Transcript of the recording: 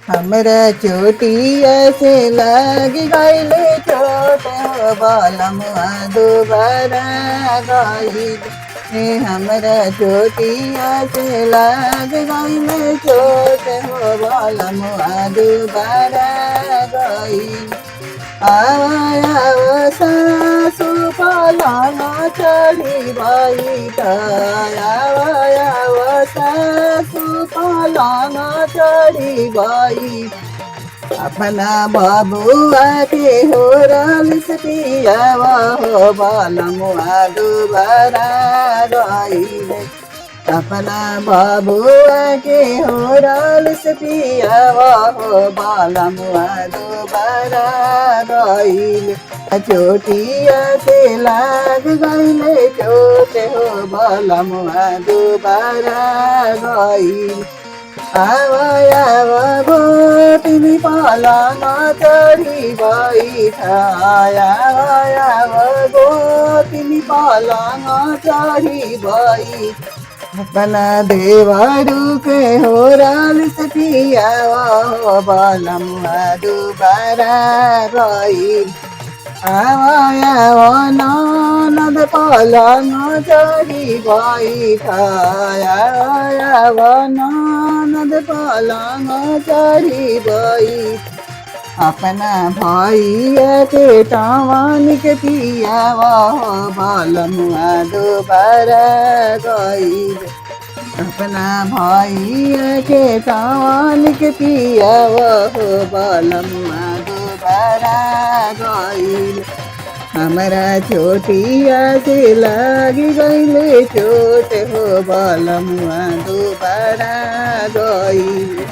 हमरा चोटिया से लग गईल चोट हो बालमुआ दोबारा गईल। हमरा चोटिया से लग गईल चोट हो बालमुआ दोबारा गईल। आव सासु पलंग चढ़ी बैठा, आव सासु पलंग चढ़ी गई। अपना बबुआ के हो रलिस पियावा हो बालमुआ दोबारा गईले। अपना बबुआ के हो रलिस पियावा हो बालमुआ दोबारा गईले। चोटिया से लाग गईले चोट हो बालमुआ दोबारा गईले। आव आव गोतिनी पलंग चढ़ी बैठा, आव गोतिनी पलंग चढ़ी बैठा। अपना देवरू के हो रलिस पियावा हो बालमुआ दोबारा गईल। आव ननद पलंग चढ़ी बैठा, आव ननद पलंग चढ़ी बैठा। अपना भैया के टावन के पियावा हो बालमुआ दोबारा गईल। अपना भैया के टावन के पियावा हो बालमुआ दोबारा गईल। हमरा चोटिया से लागी गईल चोट हो बालमुआ दोबारा गईल।